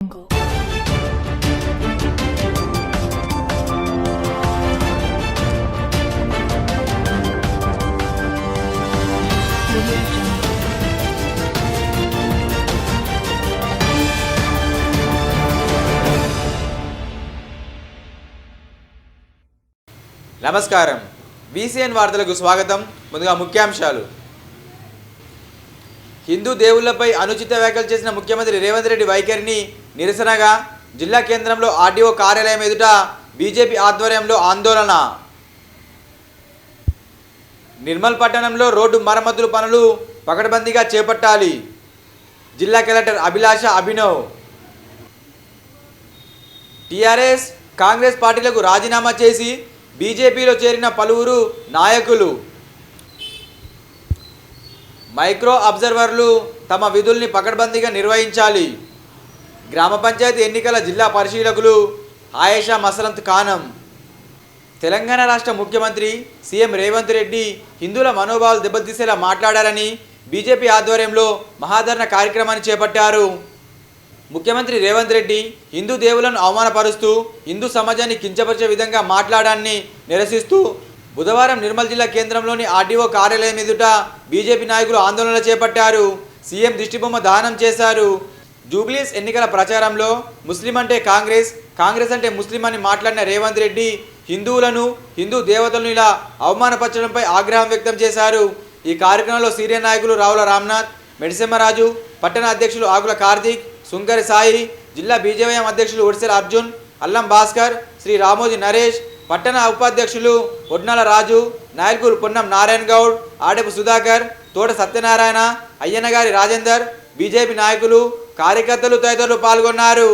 నమస్కారం VCN వార్తలకు స్వాగతం. ముందుగా ముఖ్యాంశాలు. హిందూ దేవుళ్లపై అనుచిత వ్యాఖ్యలు చేసిన ముఖ్యమంత్రి రేవంత్ రెడ్డి వైఖరిని నిరసనగా జిల్లా కేంద్రంలో ఆర్డీఓ కార్యాలయం ఎదుట బీజేపీ ఆధ్వర్యంలో ఆందోళన. నిర్మల్ పట్టణంలో రోడ్డు మరమ్మతుల పనులు పకడ్బందీగా చేపట్టాలి. జిల్లా కలెక్టర్ అభిలాష అభినవ్. టీఆర్ఎస్ కాంగ్రెస్ పార్టీలకు రాజీనామా చేసి బీజేపీలో చేరిన పలువురు నాయకులు. మైక్రో అబ్జర్వర్లు తమ విధుల్ని పకడ్బందీగా నిర్వహించాలి. గ్రామ పంచాయతీ ఎన్నికల జిల్లా పరిశీలకులు ఆయేషా మసరంత్ ఖానం. తెలంగాణ రాష్ట్ర ముఖ్యమంత్రి సీఎం రేవంత్ రెడ్డి హిందువుల మనోభావాలు దెబ్బతీసేలా మాట్లాడారని బీజేపీ ఆధ్వర్యంలో మహాధరణ కార్యక్రమాన్ని చేపట్టారు. ముఖ్యమంత్రి రేవంత్ రెడ్డి హిందూ దేవులను అవమానపరుస్తూ హిందూ సమాజాన్ని కించపరిచే విధంగా మాట్లాడాన్ని నిరసిస్తూ బుధవారం నిర్మల్ జిల్లా కేంద్రంలోని ఆర్డీఓ కార్యాలయం ఎదుట బీజేపీ నాయకులు ఆందోళన చేపట్టారు. సీఎం దిష్టిబొమ్మ దానం చేశారు. జూబ్లీస్ ఎన్నికల ప్రచారంలో ముస్లిం అంటే కాంగ్రెస్, కాంగ్రెస్ అంటే ముస్లిం అని మాట్లాడిన రేవంత్ రెడ్డి హిందువులను, హిందూ దేవతలను ఇలా అవమానపరచడంపై ఆగ్రహం వ్యక్తం చేశారు. ఈ కార్యక్రమంలో సీనియర్ నాయకులు రావుల రామ్నాథ్, మెడిసెమ్మరాజు, పట్టణ అధ్యక్షులు ఆకుల కార్తీక్, సుంకరి సాయి, జిల్లా బీజేవైఎం అధ్యక్షులు ఒడిసెల అర్జున్, అల్లం భాస్కర్, శ్రీ రామోజీ నరేష్, పట్టణ ఉపాధ్యక్షులు ఒడ్నాల రాజు, నాయకులు పొన్నం నారాయణ గౌడ్, ఆడెపు సుధాకర్, తోట సత్యనారాయణ, అయ్యన్నగారి రాజేందర్, బీజేపీ నాయకులు, కార్యకర్తలు తదితరులు పాల్గొన్నారు.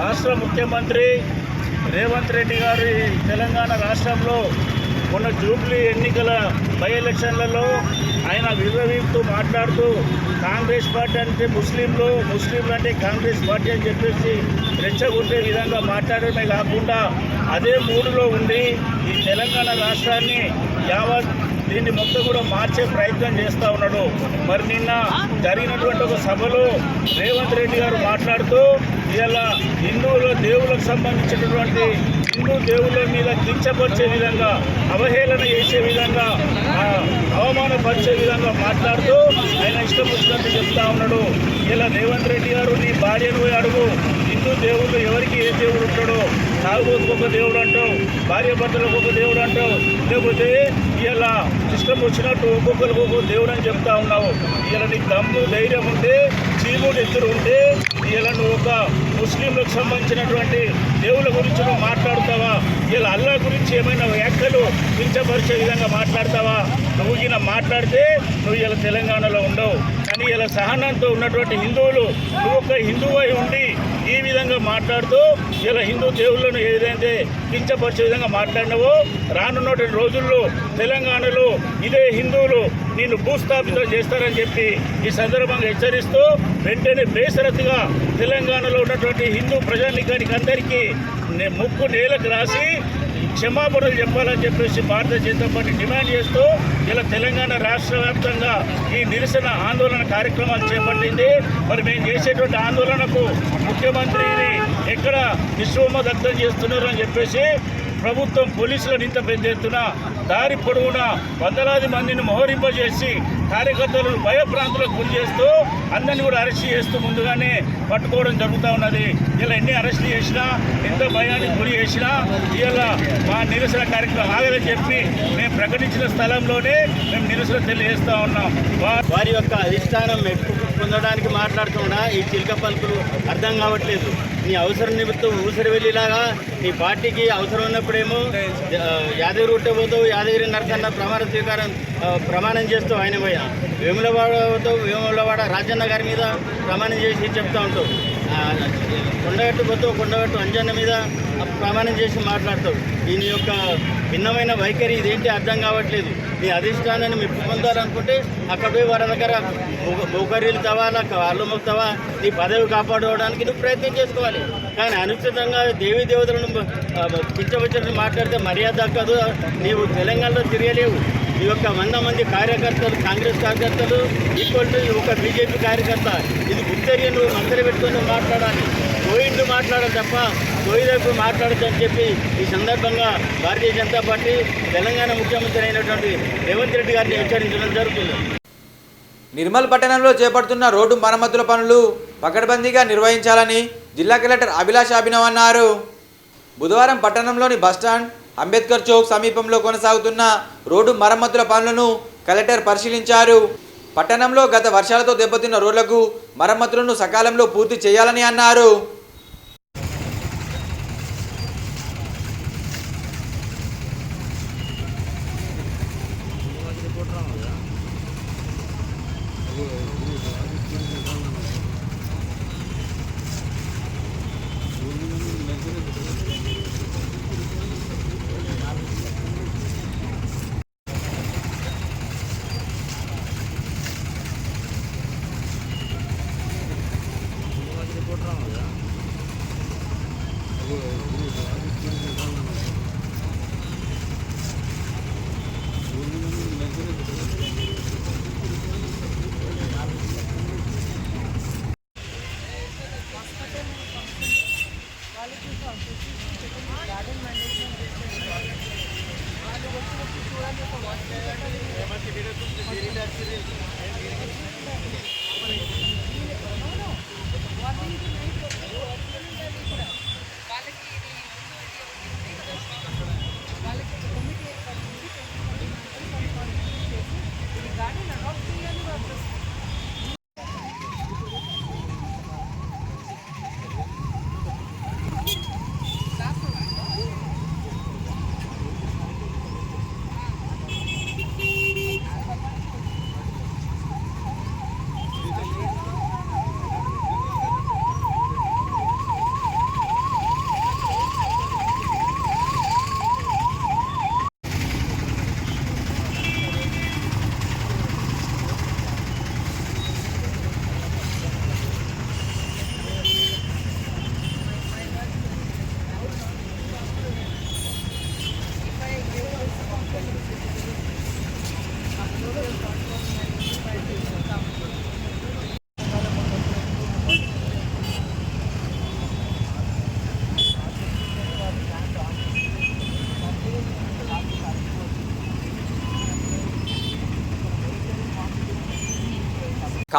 రాష్ట్ర ముఖ్యమంత్రి రేవంత్ రెడ్డి గారి తెలంగాణ రాష్ట్రంలో మొన్న జూబ్లీ ఎన్నికల బై ఎలక్షన్లలో ఆయన విర్రవీపుతూ మాట్లాడుతూ కాంగ్రెస్ పార్టీ అంటే ముస్లింలు అంటే కాంగ్రెస్ పార్టీ అని చెప్పేసి రెచ్చగొట్టే విధంగా మాట్లాడమే కాకుండా అదే మూడులో ఉండి ఈ తెలంగాణ రాష్ట్రాన్ని యావత్ దీన్ని మొత్తం కూడా మార్చే ప్రయత్నం చేస్తూ ఉన్నాడు. మరి నిన్న జరిగినటువంటి ఒక సభలో రేవంత్ రెడ్డి గారు మాట్లాడుతూ ఇలా హిందువుల దేవులకు సంబంధించినటువంటి హిందూ దేవుళ్ళ మీద కించపరిచే విధంగా, అవహేళన చేసే విధంగా, అవమానపరిచే విధంగా మాట్లాడుతూ ఆయన ఇష్టం వచ్చినట్టు చెప్తా ఉన్నాడు. ఇలా రేవంత్ రెడ్డి గారు నీ భార్యను అడుగు, హిందూ దేవుళ్ళు ఎవరికి ఏ దేవుడు ఉంటాడో, తాగుబోతుకు ఒక దేవుడు అంటావు, భార్య భర్తలకు ఒక దేవుడు అంటావు, లేకపోతే ఇలా ఇష్టం వచ్చినట్టు ఒక్కొక్కరికి ఒక్కొక్క దేవుడు అని చెప్తా ఉన్నావు. ఇలా నీకు దమ్ము ధైర్యం ఉంటే, చీముడు ఎత్తురు ఉంటే ఇలా నువ్వు ఒక ముస్లింలకు సంబంధించినటువంటి దేవుళ్ళ గురించి నువ్వు మాట్లాడుతావా? ఇలా అల్లా గురించి ఏమైనా వ్యాఖ్యలు కించపరిచే విధంగా మాట్లాడతావా? నువ్వు ఈయన మాట్లాడితే నువ్వు ఇలా తెలంగాణలో ఉండవు. కానీ ఇలా సహనంతో ఉన్నటువంటి హిందువులు, నువ్వు ఒక హిందువు అయి ఉండి ఈ విధంగా మాట్లాడుతూ ఇలా హిందూ దేవుళ్ళను ఏదైతే కించపరిచే విధంగా మాట్లాడినవో రానున్నటువంటి రోజుల్లో తెలంగాణలో ఇదే హిందువులు నిన్ను భూస్థాపితం చేస్తారని చెప్పి ఈ సందర్భంగా హెచ్చరిస్తూ వెంటనే బేసరత్తుగా తెలంగాణలో ఉన్నటువంటి హిందూ ప్రజానీకానికి అందరికీ ముక్కు నేలకు రాసి క్షమాపణలు చెప్పాలని చెప్పేసి భారతీయ జనతా పార్టీ డిమాండ్ చేస్తూ ఇలా తెలంగాణ రాష్ట్ర వ్యాప్తంగా ఈ నిరసన ఆందోళన కార్యక్రమాలు చేపట్టింది. మరి మేము చేసేటువంటి ఆందోళనకు ముఖ్యమంత్రిని ఎక్కడ విశ్వమ దగ్ధం చేస్తున్నారు అని చెప్పేసి ప్రభుత్వం పోలీసులను ఇంత పెద్ద ఎత్తున దారి పొడవునా వందలాది మందిని మోహరింపజేసి కార్యకర్తలను భయభ్రాంతులకు గురి చేస్తూ అందరినీ కూడా అరెస్ట్ చేస్తూ ముందుగానే పట్టుకోవడం జరుగుతూ ఉన్నది. ఇలా ఎన్ని అరెస్ట్ చేసినా ఎంత భయానికి గురి చేసినా ఇలా మా నిరసన కార్యక్రమం ఆగదని చెప్పి మేము ప్రకటించిన స్థలంలోనే మేము నిరసన తెలియజేస్తూ ఉన్నాం. వారి యొక్క అధిష్టానం మెప్పు పొందడానికి మాట్లాడుతున్నా ఈ చిలక పలుకులు అర్థం కావట్లేదు. నీ అవసరం నిమిత్తం ఊసరి వెళ్ళిలాగా నీ పార్టీకి అవసరం ఉన్నప్పుడేమో యాదగిరి పోతావు, యాదగిరి నరకన్న ప్రమాణం చేస్తూ ఆయన పోయా వేములవాడ రాజన్న గారి మీద ప్రమాణం చేసి చెప్తా ఉంటావు. కొండగట్టు పోతావు, కొండగట్టు అంజన్న మీద ప్రమాణం చేసి మాట్లాడతావు. దీని యొక్క భిన్నమైన వైఖరి ఇదేంటి అర్థం కావట్లేదు. నీ అధిష్టానాన్ని మెప్పు పొందాలనుకుంటే అక్కడ పోయి వారి దగ్గర బౌకర్యలు తవ్వాలా, కాళ్ళు మొక్తావా, నీ పదవి కాపాడుకోవడానికి నువ్వు ప్రయత్నం చేసుకోవాలి. కానీ అనుచితంగా దేవీ దేవతలను కించవచ్చని మాట్లాడితే మర్యాద దక్కదు. నీవు తెలంగాణలో తిరగలేవు. ఈ యొక్క 100 మంది కార్యకర్తలు, కాంగ్రెస్ కార్యకర్తలు ఈక్వల్ టు ఒక బీజేపీ కార్యకర్త. ఇది గుర్తెరిగి నువ్వు మంత్రి పెట్టుకొని మాట్లాడాలి. కోయిండు మాట్లాడాలి తప్ప కోయిదైపు మాట్లాడద్దు అని చెప్పి ఈ సందర్భంగా భారతీయ జనతా పార్టీ తెలంగాణ ముఖ్యమంత్రి అయినటువంటి రేవంత్ రెడ్డి గారిని హెచ్చరించడం జరుగుతుంది. నిర్మల్ పట్టణంలో చేపడుతున్న రోడ్డు మరమ్మతుల పనులు పకడ్బందీగా నిర్వహించాలని జిల్లా కలెక్టర్ అభిలాష్ అభినవ్ అన్నారు. బుధవారం పట్టణంలోని బస్టాండ్, అంబేద్కర్ చౌక్ సమీపంలో కొనసాగుతున్న రోడ్డు మరమ్మతుల పనులను కలెక్టర్ పరిశీలించారు. పట్టణంలో గత వర్షాలతో దెబ్బతిన్న రోడ్లకు మరమ్మతులను సకాలంలో పూర్తి చేయాలని అన్నారు.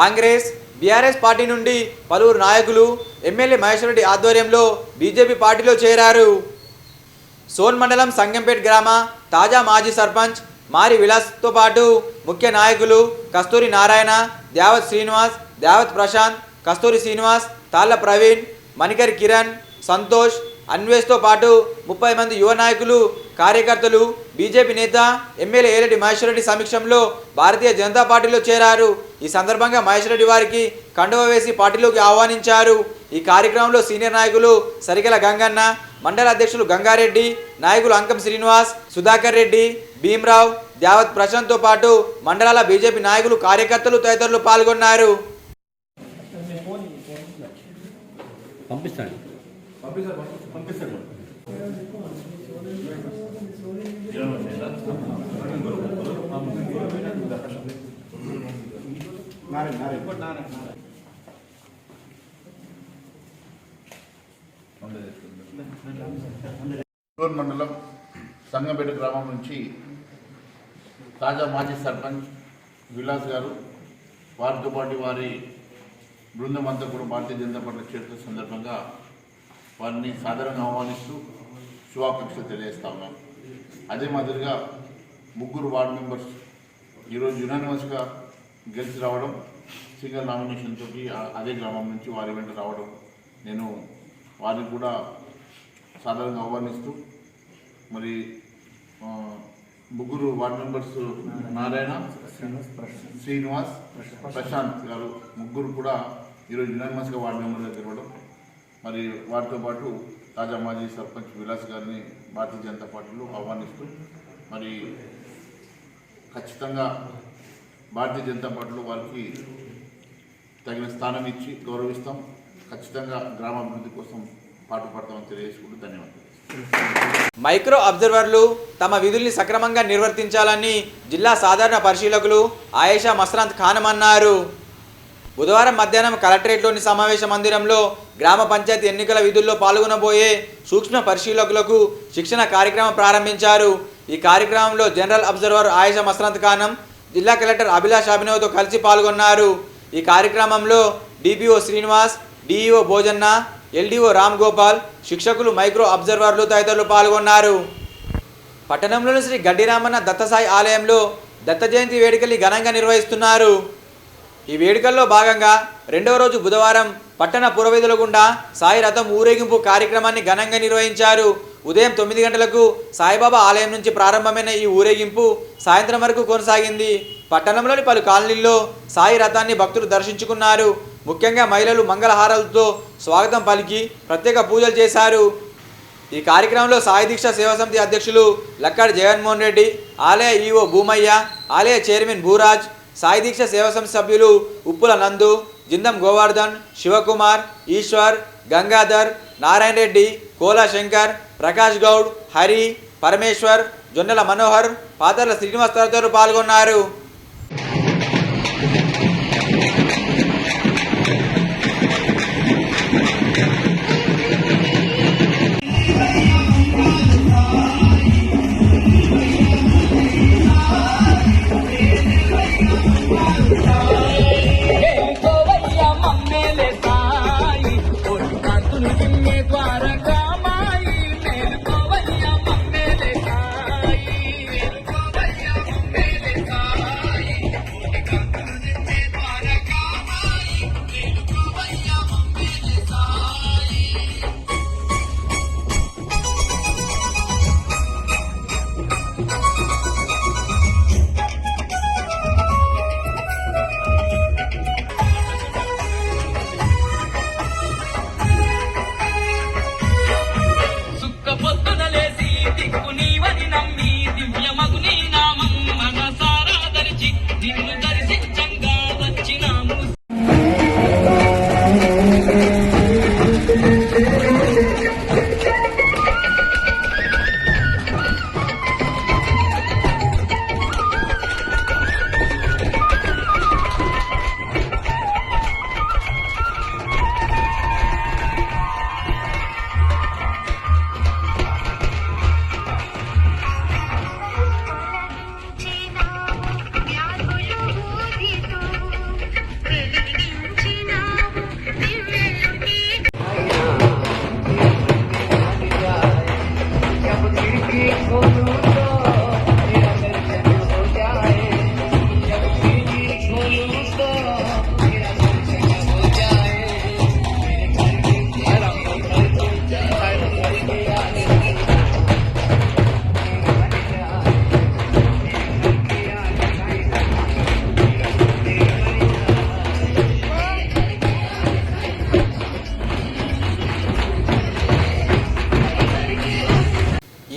కాంగ్రెస్, బీఆర్ఎస్ పార్టీ నుండి పలువురు నాయకులు ఎమ్మెల్యే మహేశ్వర్ రెడ్డి ఆధ్వర్యంలో బీజేపీ పార్టీలో చేరారు. సోన్ మండలం సంగంపేట్ గ్రామ తాజా మాజీ సర్పంచ్ మారి విలాస్తో పాటు ముఖ్య నాయకులు కస్తూరి నారాయణ, దేవత్ శ్రీనివాస్, దేవత్ ప్రశాంత్, కస్తూరి శ్రీనివాస్, తాళ్ళ ప్రవీణ్, మణికర్ కిరణ్, సంతోష్, అన్వేష్తో పాటు 30 మంది యువ నాయకులు, కార్యకర్తలు బీజేపీ నేత ఎమ్మెల్యే ఏరెడ్డి మహేశ్వర్ రెడ్డి సమక్షంలో భారతీయ జనతా పార్టీలో చేరారు. ఈ సందర్భంగా మహేశ్వర్ రెడ్డి వారికి కండువ వేసి పార్టీలోకి ఆహ్వానించారు. ఈ కార్యక్రమంలో సీనియర్ నాయకులు సరిగల గంగన్న, మండల అధ్యక్షులు గంగారెడ్డి, నాయకులు అంకం శ్రీనివాస్, సుధాకర్ రెడ్డి, భీమరావు, దేవత్ ప్రశాంత్తో పాటు మండలాల బీజేపీ నాయకులు, కార్యకర్తలు తదితరులు పాల్గొన్నారు. మండలం సంగంపేట గ్రామం నుంచి తాజా మాజీ సర్పంచ్ విలాస్ గారు, వారితో పాటు వారి బృందం అంతా కూడా భారతీయ జనతా పార్టీ చేరుతున్న సందర్భంగా వారిని సాధారణంగా ఆహ్వానిస్తూ శుభాకాంక్షలు తెలియజేస్తా ఉన్నాం. అదే మాదిరిగా ముగ్గురు వార్డు మెంబర్స్ ఈరోజు యునానిమస్గా గెలిచి రావడం, సింగిల్ నామినేషన్ తోటి అదే గ్రామం నుంచి వారి వెంట రావడం, నేను వారిని కూడా సాధారణంగా ఆహ్వానిస్తూ మరి ముగ్గురు వార్డు మెంబర్స్ నారాయణ, శ్రీనివాస్, ప్రశాంత్ గారు ముగ్గురు కూడా ఈరోజు యునానిమస్గా వార్డు మెంబర్గా గెలవడం, మరి వారితో పాటు తాజా మాజీ సర్పంచ్ విలాస్ గారిని భారతీయ జనతా పార్టీలో ఆహ్వానిస్తూ మరి ఖచ్చితంగా భారతీయ జనతా పార్టీలో వారికి తగిన స్థానం ఇచ్చి గౌరవిస్తాం. ఖచ్చితంగా గ్రామాభివృద్ధి కోసం పాటుపడతామని తెలియజేసుకుంటూ ధన్యవాదాలు. మైక్రో అబ్జర్వర్లు తమ విధుల్ని సక్రమంగా నిర్వర్తించాలని జిల్లా సాధారణ పరిశీలకులు ఆయేషా మసరంత్ ఖానం అన్నారు. బుధవారం మధ్యాహ్నం కలెక్టరేట్లోని సమావేశ మందిరంలో గ్రామ పంచాయతీ ఎన్నికల విధుల్లో పాల్గొనబోయే సూక్ష్మ పరిశీలకులకు శిక్షణ కార్యక్రమం ప్రారంభించారు. ఈ కార్యక్రమంలో జనరల్ అబ్జర్వర్ ఆయేషా మసరంత్ ఖానం, జిల్లా కలెక్టర్ అభిలాష్ అభినవ్తో కలిసి పాల్గొన్నారు. ఈ కార్యక్రమంలో DPO Srinivas, DEO Bhojanna, LDO Ram Gopal, శిక్షకులు, మైక్రో అబ్జర్వర్లు తదితరులు పాల్గొన్నారు. పట్టణంలోని శ్రీ గడ్డిరామన్న దత్తసాయి ఆలయంలో దత్త జయంతి వేడుకల్ని ఘనంగా నిర్వహిస్తున్నారు. ఈ వేడుకల్లో భాగంగా రెండవ రోజు బుధవారం పట్టణ పురవీధుల గుండా సాయి రథం ఊరేగింపు కార్యక్రమాన్ని ఘనంగా నిర్వహించారు. ఉదయం 9 గంటలకు సాయిబాబా ఆలయం నుంచి ప్రారంభమైన ఈ ఊరేగింపు సాయంత్రం వరకు కొనసాగింది. పట్టణంలోని పలు కాలనీల్లో సాయి రథాన్ని భక్తులు దర్శించుకున్నారు. ముఖ్యంగా మహిళలు మంగళహారాలతో స్వాగతం పలికి ప్రత్యేక పూజలు చేశారు. ఈ కార్యక్రమంలో సాయి దీక్ష సేవా సమితి అధ్యక్షులు లక్కాడి జగన్మోహన్ రెడ్డి, ఆలయ ఈఓ భూమయ్య, ఆలయ చైర్మన్ భూరాజ్, సాయి దీక్ష సేవా సమితి సభ్యులు ఉప్పుల నందు, జిందం గోవర్ధన్, శివకుమార్, ఈశ్వర్, గంగాధర్, నారాయణ రెడ్డి, కోలా శంకర్, ప్రకాష్ గౌడ్, హరి, పరమేశ్వర్, జొన్నెల మనోహర్, పాతర్ల శ్రీనివాస్ తదితరులు పాల్గొన్నారు.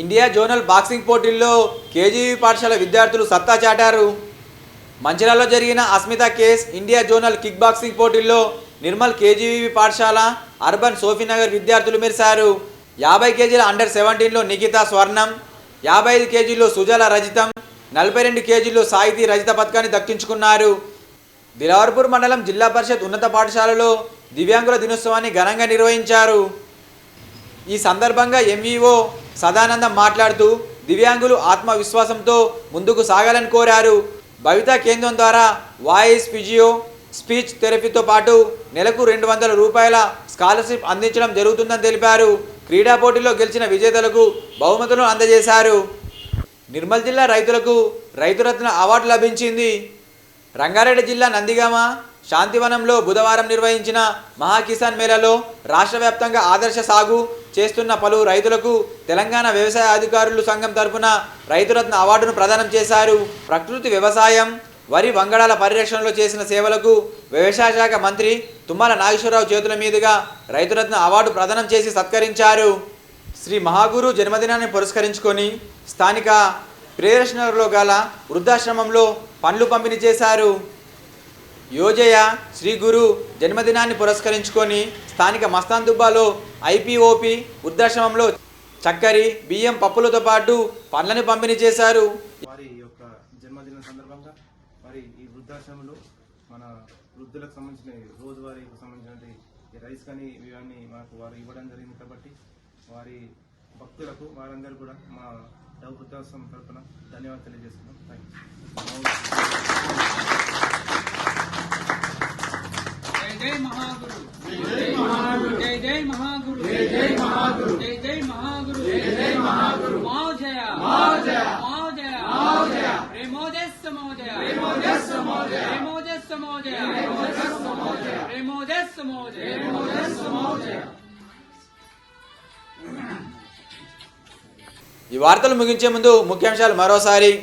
ఇండియా జోనల్ బాక్సింగ్ పోటీల్లో కేజీవీ పాఠశాల విద్యార్థులు సత్తా చాటారు. మంచిర్యాలలో జరిగిన Asmita case India zonal kick boxing పోటీల్లో నిర్మల్ కేజీవీ పాఠశాల, అర్బన్ సోఫీనగర్ విద్యార్థులు మెరిశారు. 50 కేజీల అండర్ 17లో నిఖిత స్వర్ణం, 55 కేజీల్లో సుజల రజితం, 42 కేజీల్లో సాయితి రజిత పథకాన్ని దక్కించుకున్నారు. దిలావర్పూర్ మండలం జిల్లా పరిషత్ ఉన్నత పాఠశాలలో దివ్యాంగుల దినోత్సవాన్ని ఘనంగా నిర్వహించారు. ఈ సందర్భంగా ఎంఈఓ సదానందం మాట్లాడుతూ దివ్యాంగులు ఆత్మవిశ్వాసంతో ముందుకు సాగాలని కోరారు. భవితా కేంద్రం ద్వారా వాయిస్, ఫిజియో, స్పీచ్ థెరపీతో పాటు నెలకు 200 రూపాయల స్కాలర్షిప్ అందించడం జరుగుతుందని తెలిపారు. క్రీడా పోటీలో గెలిచిన విజేతలకు బహుమతులను అందజేశారు. నిర్మల్ జిల్లా రైతులకు రైతురత్న అవార్డు లభించింది. రంగారెడ్డి జిల్లా నందిగామ శాంతివనంలో బుధవారం నిర్వహించిన మహాకిసాన్ మేళాలో రాష్ట్ర వ్యాప్తంగా ఆదర్శ సాగు చేస్తున్న పలు రైతులకు తెలంగాణ వ్యవసాయ అధికారులు సంఘం తరపున రైతురత్న అవార్డును ప్రదానం చేశారు. ప్రకృతి వ్యవసాయం, వరి వంగడాల పరిరక్షణలో చేసిన సేవలకు వ్యవసాయ శాఖ మంత్రి తుమ్మల నాగేశ్వరరావు చేతుల మీదుగా రైతురత్న అవార్డు ప్రదానం చేసి సత్కరించారు. శ్రీ మహాగురు జన్మదినాన్ని పురస్కరించుకొని స్థానిక ప్రియదర్శనలో గల వృద్ధాశ్రమంలో పండ్లు పంపిణీ చేశారు. యోజయ శ్రీ గురు జన్మదినాన్ని పురస్కరించుకొని స్థానిక మస్తాన్దుబ్బాలో ఐపీఓపి వృద్ధాశ్రమంలో చక్కెర, బియ్యం, పప్పులతో పాటు పండ్లను పంపిణీ చేశారు. వారి యొక్క జన్మదిన సందర్భంగా మరి ఈ వృద్ధాశ్రమంలో మన వృద్ధులకు సంబంధించిన రోజువారీకి సంబంధించిన రైస్ కానీ ఇవన్నీ మాకు వారు ఇవ్వడం జరిగింది. కాబట్టి వారి భక్తులకు వారందరూ కూడా మా డవ్ వృద్ధాశ్రమం తరఫున ధన్యవాదాలు తెలియజేస్తున్నాం. థ్యాంక్ జై జై మహాగురు, జై మహాగురు, జై జై మహాగురు, జై జై మహాగురు, జై జై మహాగురు, జై జై మహాగురు. మౌజయ మౌజయ మౌజయ మౌజయ ప్రేమోదస్య మౌజయ ప్రేమోదస్య మౌజయ ప్రేమోదస్య మౌజయ ప్రేమోదస్య మౌజయ ప్రేమోదస్య మౌజయ ప్రేమోదస్య మౌజయ. ఈ వార్తలు ముగించే ముందు ముఖ్యాంశాలు మరోసారి.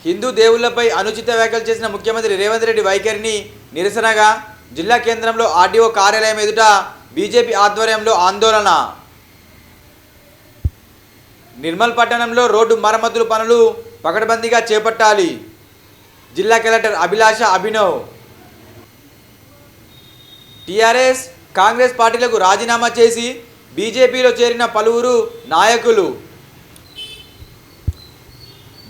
హిందూ దేవుళ్లపై అనుచిత వ్యాఖ్యలు చేసిన ముఖ్యమంత్రి రేవంత్ రెడ్డి వైఖరిని నిరసనగా జిల్లా కేంద్రంలో ఆర్డీఓ కార్యాలయం ఎదుట బీజేపీ ఆధ్వర్యంలో ఆందోళన. నిర్మల్ పట్టణంలో రోడ్డు మరమ్మతుల పనులు పకడ్బందీగా చేపట్టాలి. జిల్లా కలెక్టర్ అభిలాష అభినవ్. టీఆర్ఎస్, కాంగ్రెస్ పార్టీలకు రాజీనామా చేసి బీజేపీలో చేరిన పలువురు నాయకులు.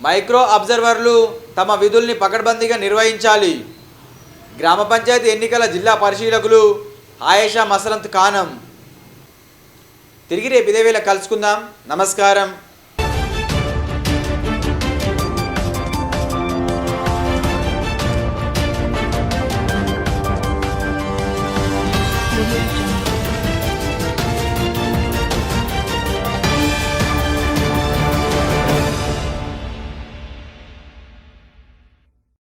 మైక్రో అబ్జర్వర్లు తమ విధుల్ని పకడ్బందీగా నిర్వహించాలి. గ్రామ పంచాయతీ ఎన్నికల జిల్లా పరిశీలకులు ఆయేషా మసరంత్ ఖానం. తిరిగి రేపు ఇదే వేళ కలుసుకుందాం. నమస్కారం.